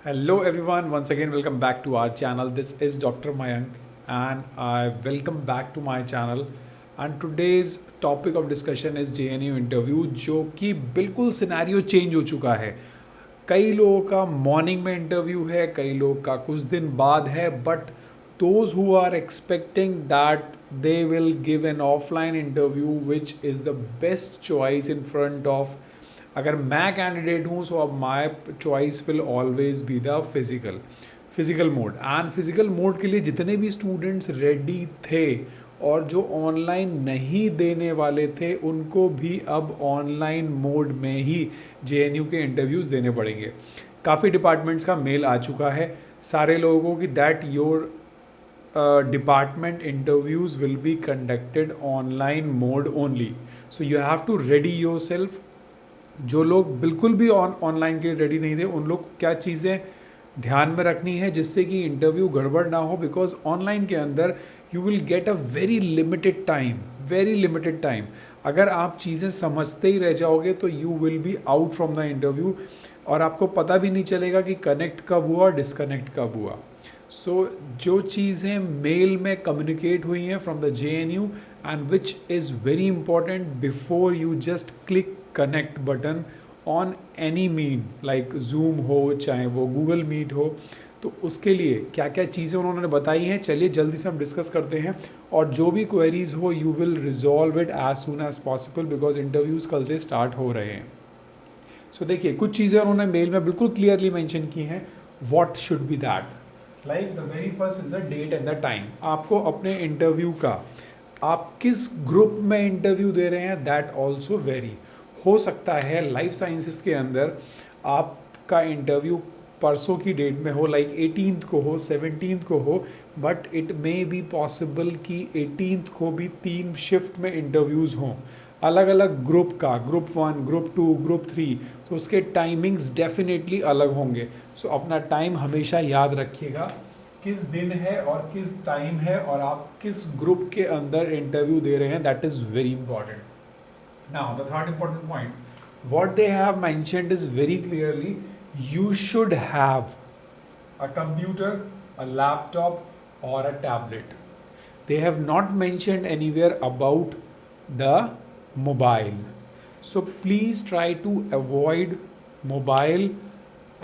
Hello everyone, once again welcome back to our channel. This is Dr. Mayank and I welcome back to my channel. And today's topic of discussion is JNU interview जो कि बिल्कुल scenario change हो चुका है. कई लोगों का morning में इंटरव्यू है, कई लोगों का कुछ दिन बाद है, but those who are expecting that they will give an offline interview which is the best choice in front of, अगर मैं कैंडिडेट हूँ सो अब my choice will always be the physical mode. And physical mode के लिए जितने भी students ready थे और जो ऑनलाइन नहीं देने वाले थे उनको भी अब ऑनलाइन मोड में ही JNU के इंटरव्यूज़ देने पड़ेंगे. काफ़ी डिपार्टमेंट्स का मेल आ चुका है सारे लोगों की that your department interviews will be conducted online mode only. So you have to ready yourself. जो लोग बिल्कुल भी ऑनलाइन के लिए रेडी नहीं थे उन लोग क्या चीज़ें ध्यान में रखनी है जिससे कि इंटरव्यू गड़बड़ ना हो, बिकॉज ऑनलाइन के अंदर you will get a very limited time. अगर आप चीज़ें समझते ही रह जाओगे तो you will be out from the interview और आपको पता भी नहीं चलेगा कि कनेक्ट कब हुआ और डिसकनेक्ट कब हुआ. सो जो चीज़ें मेल में कम्युनिकेट हुई हैं from the JNU and which is very important before you just click connect button on any meet like Zoom हो चाहे वो गूगल मीट हो, तो उसके लिए क्या क्या चीज़ें उन्होंने बताई हैं चलिए जल्दी से हम डिस्कस करते हैं. और जो भी क्वेरीज हो you will resolve it as soon as possible because interviews कल से स्टार्ट हो रहे हैं. सो देखिए कुछ चीज़ें उन्होंने मेल में बिल्कुल क्लियरली मेंशन की हैं. What should be that like the very first is the date and the time. आपको अपने इंटरव्यू का आप किस ग्रुप में इंटरव्यू दे रहे हैं दैट ऑल्सो वेरी. हो सकता है लाइफ साइंसेस के अंदर आपका इंटरव्यू परसों की डेट में हो, लाइक 18th को हो, 17th को हो, but it may be possible कि 18th को भी 3 शिफ्ट में इंटरव्यूज़ हों अलग अलग ग्रुप का, ग्रुप 1, ग्रुप 2, ग्रुप 3. तो उसके टाइमिंग्स डेफिनेटली अलग होंगे. सो अपना टाइम हमेशा याद रखिएगा किस दिन है और किस टाइम है और आप किस ग्रुप के अंदर इंटरव्यू दे रहे हैं. That is very important. Now, the third important point, what they have mentioned is very clearly you should have a computer, a laptop, or a tablet. They have not mentioned anywhere about the mobile. So, please try to avoid mobile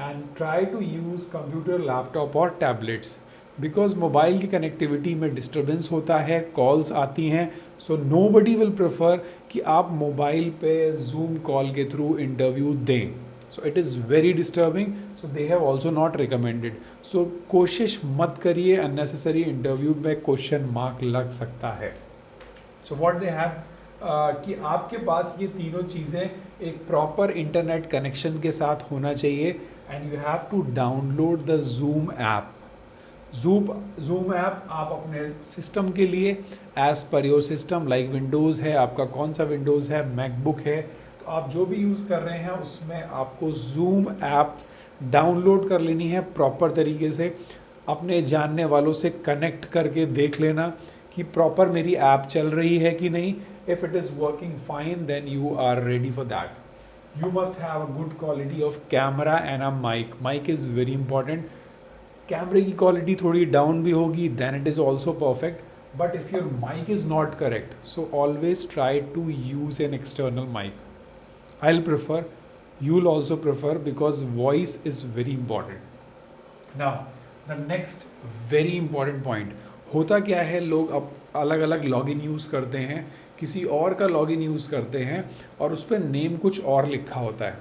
and try to use computer, laptop, or tablets. Because mobile की connectivity में disturbance होता है, calls आती हैं. So nobody will prefer कि आप mobile पे Zoom call के थ्रू इंटरव्यू दें. So it is very disturbing. So they have also not recommended. So कोशिश मत करिए अननेसेसरी इंटरव्यू में क्वेश्चन मार्क लग सकता है. सो व्हाट दे हैव कि आपके पास ये तीनों चीज़ें एक प्रॉपर इंटरनेट कनेक्शन के साथ होना चाहिए and you have to download the Zoom app. Zoom app आप अपने सिस्टम के लिए as per your system, like Windows है, आपका कौन सा विंडोज़ है, मैकबुक है, तो आप जो भी यूज़ कर रहे हैं उसमें आपको जूम ऐप डाउनलोड कर लेनी है प्रॉपर तरीके से. अपने जानने वालों से कनेक्ट करके देख लेना कि प्रॉपर मेरी ऐप चल रही है कि नहीं. If it is working fine then you are ready for that. You must have a good quality of camera and a mic is very important. कैमरे की क्वालिटी थोड़ी डाउन भी होगी then it is also perfect. But if your mic is not correct so always try to use an external mic. I will prefer, you will also prefer because voice is very important. Now the next very important point, होता क्या है लोग अब अलग अलग login use करते हैं, किसी और का लॉगिन यूज़ करते हैं और उस पर नेम कुछ और लिखा होता है.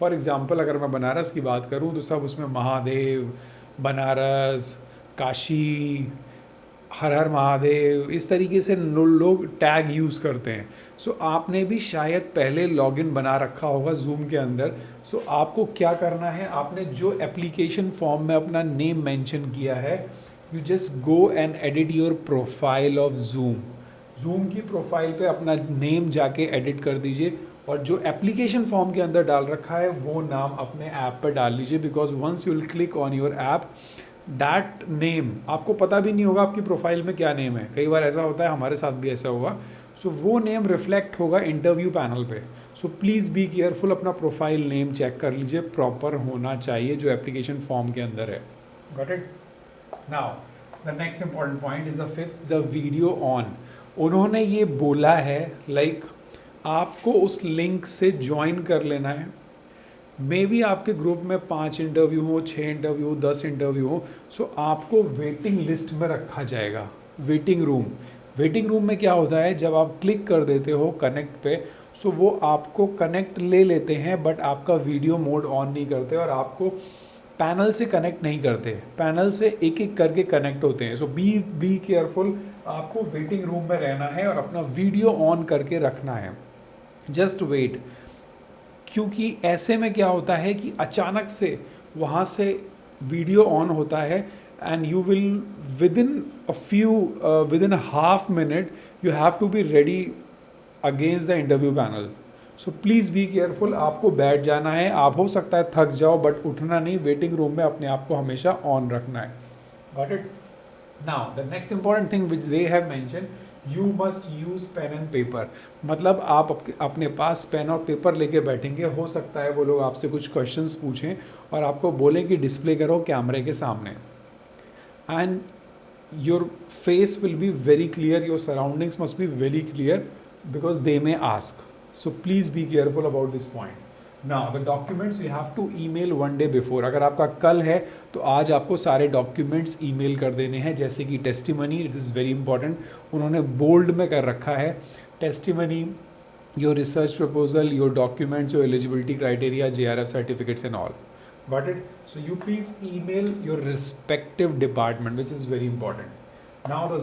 फॉर एग्ज़ाम्पल अगर मैं बनारस की बात करूँ तो सब उसमें महादेव, बनारस, काशी, हर हर महादेव, इस तरीके से लोग टैग यूज़ करते हैं. सो आपने भी शायद पहले लॉगिन बना रखा होगा जूम के अंदर. सो आपको क्या करना है, आपने जो एप्लीकेशन फॉर्म में अपना नेम मेंशन किया है you just go and edit your profile of zoom की प्रोफाइल पे अपना नेम जाके एडिट कर दीजिए और जो एप्लीकेशन फॉर्म के अंदर डाल रखा है वो नाम अपने ऐप पर डाल लीजिए. Because once you will click on your app that name आपको पता भी नहीं होगा आपकी प्रोफाइल में क्या नेम है. कई बार ऐसा होता है, हमारे साथ भी ऐसा हुआ. सो वो नेम रिफ्लेक्ट होगा इंटरव्यू पैनल पे. सो प्लीज़ बी केयरफुल, अपना प्रोफाइल नेम चेक कर लीजिए, प्रॉपर होना चाहिए जो एप्लीकेशन फॉर्म के अंदर है. Got it. Now the next important point is the fifth, the video on. उन्होंने ये बोला है लाइक आपको उस लिंक से ज्वाइन कर लेना है. मे बी आपके ग्रुप में 5 इंटरव्यू हो, 6 इंटरव्यू हो, 10 इंटरव्यू हो, सो आपको वेटिंग लिस्ट में रखा जाएगा. वेटिंग रूम में क्या होता है, जब आप क्लिक कर देते हो कनेक्ट पे, सो वो आपको कनेक्ट ले लेते हैं बट आपका वीडियो मोड ऑन नहीं करते और आपको पैनल से कनेक्ट नहीं करते. पैनल से एक एक करके कनेक्ट होते हैं. सो बी केयरफुल, आपको वेटिंग रूम में रहना है और अपना वीडियो ऑन करके रखना है. जस्ट वेट, क्योंकि ऐसे में क्या होता है कि अचानक से वहाँ से वीडियो ऑन होता है and you will within half minute you have to be ready against the interview panel. So please be careful, आपको बैठ जाना है. आप हो सकता है थक जाओ बट उठना नहीं. वेटिंग रूम में अपने आप को हमेशा ऑन रखना है. Got it. Now the next important thing which they have mention, you must use pen and paper. मतलब आप अपने पास पेन और पेपर लेके बैठेंगे. हो सकता है वो लोग आपसे कुछ क्वेश्चंस पूछें और आपको बोलें कि डिस्प्ले करो कैमरे के सामने, and your face will be very clear, your surroundings must be very clear because they may ask. So please be careful about this point. Now the documents you have to email 1 day before. अगर आपका कल है तो आज आपको सारे documents email कर देने हैं, जैसे कि testimony. It is very important, उन्होंने बोल्ड में कर रखा है. Testimony, your research proposal, your documents, your eligibility criteria, JRF certificates and all. Got it. So you please email your respective department which is very important. Now the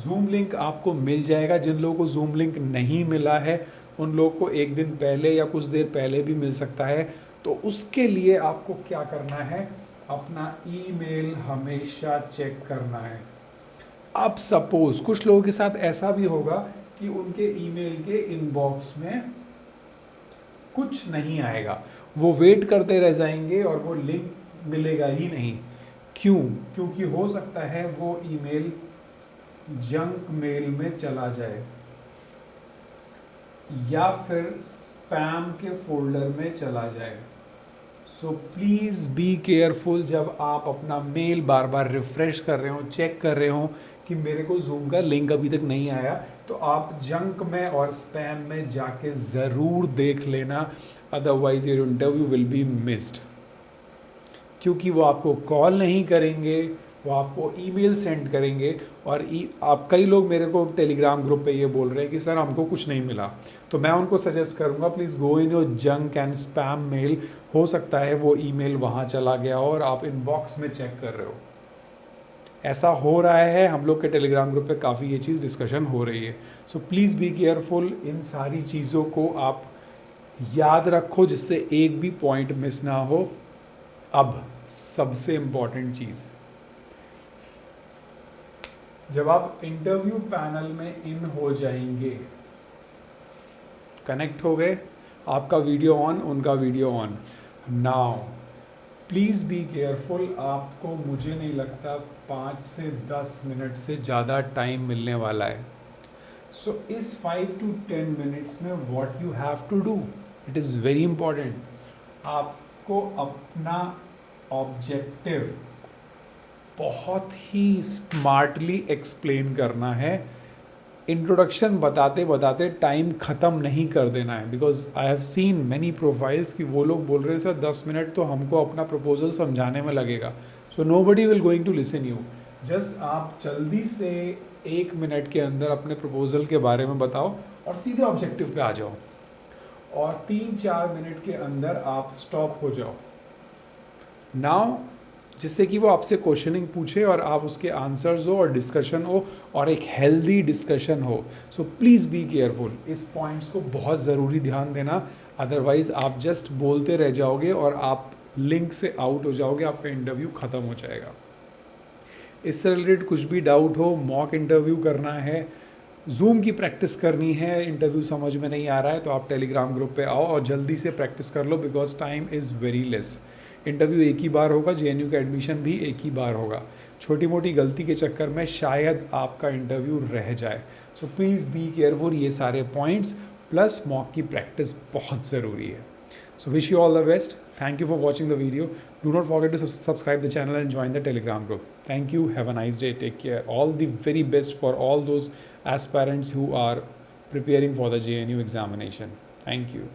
zoom link आपको मिल जाएगा. जिन लोगों को zoom link नहीं मिला है उन लोगों को एक दिन पहले या कुछ देर पहले भी मिल सकता है. तो उसके लिए आपको क्या करना है, अपना ईमेल हमेशा चेक करना है. अब सपोज कुछ लोगों के साथ ऐसा भी होगा कि उनके ईमेल के इनबॉक्स में कुछ नहीं आएगा, वो वेट करते रह जाएंगे और वो लिंक मिलेगा ही नहीं. क्यों? क्योंकि हो सकता है वो ईमेल जंक मेल में चला जाए या फिर स्पैम के फोल्डर में चला जाए. सो प्लीज़ बी केयरफुल, जब आप अपना मेल बार बार रिफ्रेश कर रहे हो, चेक कर रहे हो कि मेरे को जूम का लिंक अभी तक नहीं आया, तो आप जंक में और स्पैम में जाके ज़रूर देख लेना, otherwise your interview will be missed. क्योंकि वो आपको कॉल नहीं करेंगे, वो आपको ईमेल सेंड करेंगे. और आप कई लोग मेरे को टेलीग्राम ग्रुप पे ये बोल रहे हैं कि सर हमको कुछ नहीं मिला, तो मैं उनको सजेस्ट करूँगा please go in your junk and spam mail. हो सकता है वो ईमेल वहाँ चला गया हो और आप इनबॉक्स में चेक कर रहे हो. ऐसा हो रहा है, हम लोग के टेलीग्राम ग्रुप पे काफ़ी ये चीज़ डिस्कशन हो रही है. सो प्लीज़ बी केयरफुल, इन सारी चीज़ों को आप याद रखो जिससे एक भी पॉइंट मिस ना हो. अब सबसे इम्पॉर्टेंट चीज़, जब आप इंटरव्यू पैनल में इन हो जाएंगे, कनेक्ट हो गए, आपका वीडियो ऑन, उनका video on. Now please be careful, आपको मुझे नहीं लगता 5 से 10 मिनट से ज़्यादा टाइम मिलने वाला है. सो इस 5 to 10 मिनट्स में what you have to do, it is very important. आपको अपना ऑब्जेक्टिव बहुत ही स्मार्टली एक्सप्लेन करना है. इंट्रोडक्शन बताते बताते टाइम ख़त्म नहीं कर देना है, because I have seen many profiles कि वो लोग बोल रहे हैं सर 10 मिनट तो हमको अपना प्रपोजल समझाने में लगेगा. So nobody will going to listen you. Just आप जल्दी से 1 मिनट के अंदर अपने प्रपोजल के बारे में बताओ और सीधे ऑब्जेक्टिव पे आ जाओ, और 3-4 मिनट के अंदर आप स्टॉप हो जाओ. नाउ जिससे कि वो आपसे क्वेश्चनिंग पूछे और आप उसके आंसर्स हो और डिस्कशन हो और एक हेल्दी डिस्कशन हो. सो प्लीज़ बी केयरफुल, इस पॉइंट्स को बहुत ज़रूरी ध्यान देना, अदरवाइज़ आप जस्ट बोलते रह जाओगे और आप लिंक से आउट हो जाओगे, आपका इंटरव्यू ख़त्म हो जाएगा. इससे रिलेटेड कुछ भी डाउट हो, मॉक इंटरव्यू करना है, जूम की प्रैक्टिस करनी है, इंटरव्यू समझ में नहीं आ रहा है, तो आप टेलीग्राम ग्रुप पे आओ और जल्दी से प्रैक्टिस कर लो, because time is very less. Interview एक ही बार होगा, JNU का एडमिशन भी एक ही बार होगा. छोटी मोटी गलती के चक्कर में शायद आपका इंटरव्यू रह जाए. सो प्लीज़ बी केयरफुल. ये सारे पॉइंट्स प्लस मॉक की प्रैक्टिस बहुत ज़रूरी है. So wish you all the best. Thank you for watching the video. Do not forget to subscribe the channel and join the Telegram group. Thank you. Have a nice day. Take care. All the very best for all those aspirants who are preparing for the JNU examination. Thank you.